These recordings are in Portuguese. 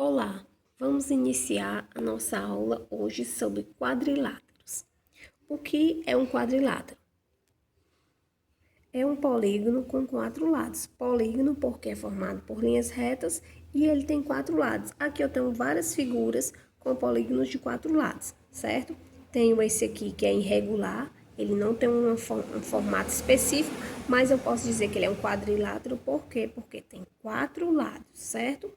Olá, vamos iniciar a nossa aula hoje sobre quadriláteros. O que é um quadrilátero? É um polígono com 4 lados. Polígono porque é formado por linhas retas e ele tem 4 lados. Aqui eu tenho várias figuras com polígonos de 4 lados, certo? Tenho esse aqui que é irregular, ele não tem um formato específico, mas eu posso dizer que ele é um quadrilátero, por quê? Porque tem 4 lados, certo?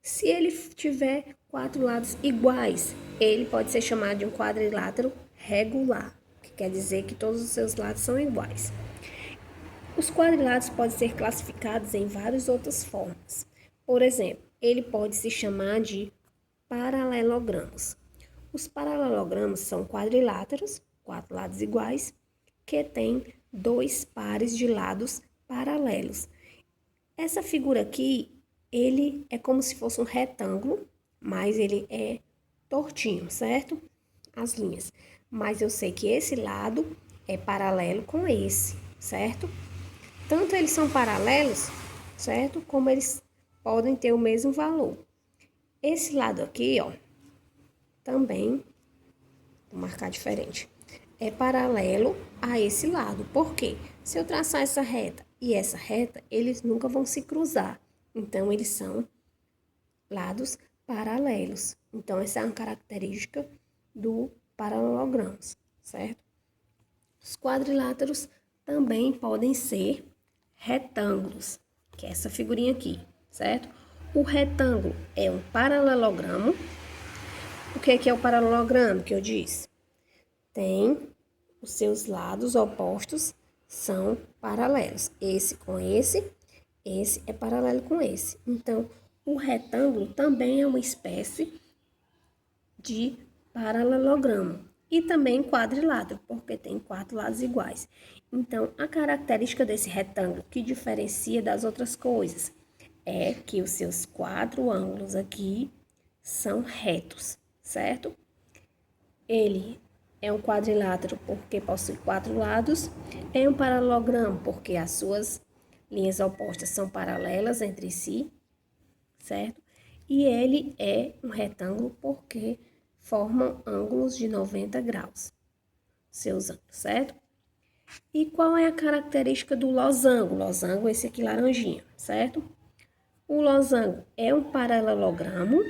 Se ele tiver 4 lados iguais, ele pode ser chamado de um quadrilátero regular, que quer dizer que todos os seus lados são iguais. Os quadriláteros podem ser classificados em várias outras formas. Por exemplo, ele pode se chamar de paralelogramos. Os paralelogramas são quadriláteros, 4 lados iguais, que têm 2 pares de lados paralelos. Essa figura aqui, ele é como se fosse um retângulo, mas ele é tortinho, certo? As linhas. Mas eu sei que esse lado é paralelo com esse, certo? Tanto eles são paralelos, certo? Como eles podem ter o mesmo valor. Esse lado aqui, ó, também, vou marcar diferente, é paralelo a esse lado. Por quê? Se eu traçar essa reta e essa reta, eles nunca vão se cruzar. Então, eles são lados paralelos. Então, essa é uma característica do paralelogramo, certo? Os quadriláteros também podem ser retângulos, que é essa figurinha aqui, certo? O retângulo é um paralelogramo. O que é o paralelogramo que eu disse? Tem os seus lados opostos são paralelos. Esse com esse é paralelo com esse. Então, o retângulo também é uma espécie de paralelogramo. E também quadrilátero, porque tem 4 lados iguais. Então, a característica desse retângulo que diferencia das outras coisas é que os seus 4 ângulos aqui são retos, certo? Ele é um quadrilátero porque possui 4 lados, é um paralelogramo porque as suas linhas opostas são paralelas entre si, certo? E ele é um retângulo porque formam ângulos de 90 graus, seus ângulos, certo? E qual é a característica do losango? Losango é esse aqui laranjinha, certo? O losango é um paralelogramo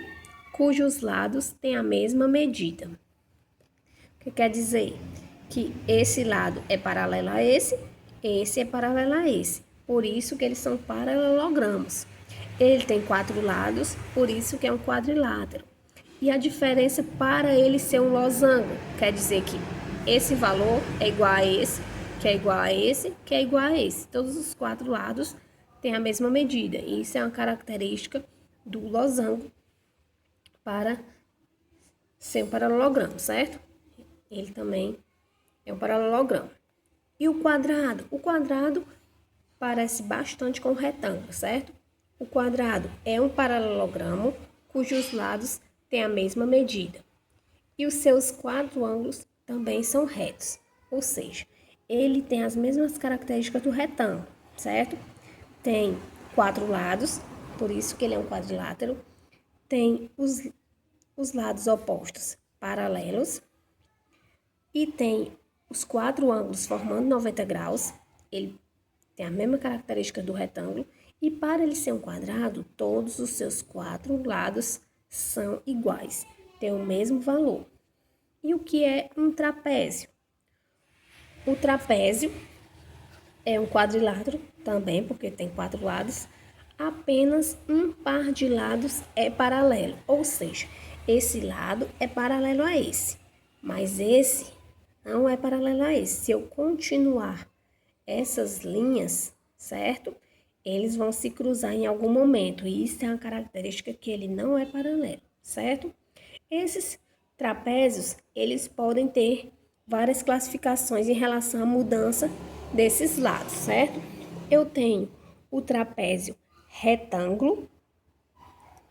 cujos lados têm a mesma medida. O que quer dizer? Que esse lado é paralelo a esse é paralelo a esse. Por isso que eles são paralelogramos. Ele tem 4 lados, por isso que é um quadrilátero. E a diferença para ele ser um losango quer dizer que esse valor é igual a esse, que é igual a esse, que é igual a esse. Todos os 4 lados têm a mesma medida. E isso é uma característica do losango para ser um paralelogramo, certo? Ele também é um paralelogramo. E o quadrado? O quadrado parece bastante com o retângulo, certo? O quadrado é um paralelogramo cujos lados têm a mesma medida. E os seus 4 ângulos também são retos, ou seja, ele tem as mesmas características do retângulo, certo? Tem 4 lados, por isso que ele é um quadrilátero. Tem os lados opostos paralelos. E tem os 4 ângulos formando 90 graus. Ele tem a mesma característica do retângulo. E para ele ser um quadrado, todos os seus 4 lados são iguais, tem o mesmo valor. E o que é um trapézio? O trapézio é um quadrilátero também, porque tem 4 lados. Apenas um par de lados é paralelo, ou seja, esse lado é paralelo a esse, mas esse não é paralelo a esse. Se eu continuar essas linhas, certo? Eles vão se cruzar em algum momento. E isso é uma característica que ele não é paralelo, certo? Esses trapézios, eles podem ter várias classificações em relação à mudança desses lados, certo? Eu tenho o trapézio retângulo,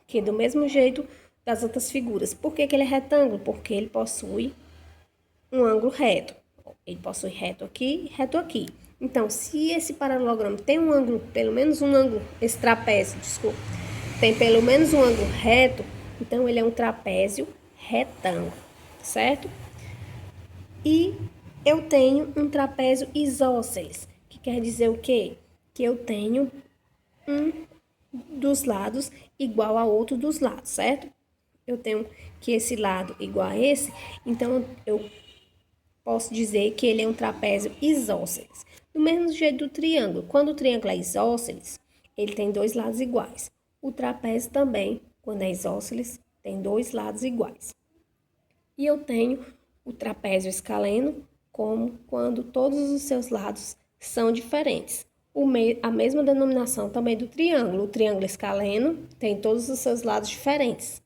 que é do mesmo jeito das outras figuras. Por que ele é retângulo? Porque ele possui um ângulo reto. Ele possui reto aqui e reto aqui. Então, se esse paralelogramo tem um ângulo, pelo menos um ângulo, esse trapézio, desculpa, tem pelo menos um ângulo reto, então ele é um trapézio retângulo, certo? E eu tenho um trapézio isósceles, que quer dizer o quê? Que eu tenho um dos lados igual a outro dos lados, certo? Eu tenho que esse lado igual a esse, então eu posso dizer que ele é um trapézio isósceles. Do mesmo jeito do triângulo. Quando o triângulo é isósceles, ele tem dois lados iguais. O trapézio também, quando é isósceles, tem dois lados iguais. E eu tenho o trapézio escaleno como quando todos os seus lados são diferentes. A mesma denominação também do triângulo. O triângulo escaleno tem todos os seus lados diferentes.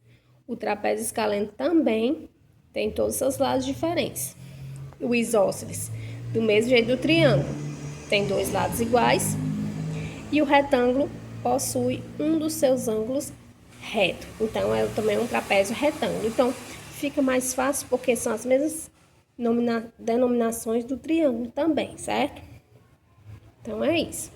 O trapézio escaleno também tem todos os seus lados diferentes. O isósceles, do mesmo jeito do triângulo, tem dois lados iguais. E o retângulo possui um dos seus ângulos reto. Então, é também um trapézio retângulo. Então, fica mais fácil porque são as mesmas denominações do triângulo também, certo? Então, é isso.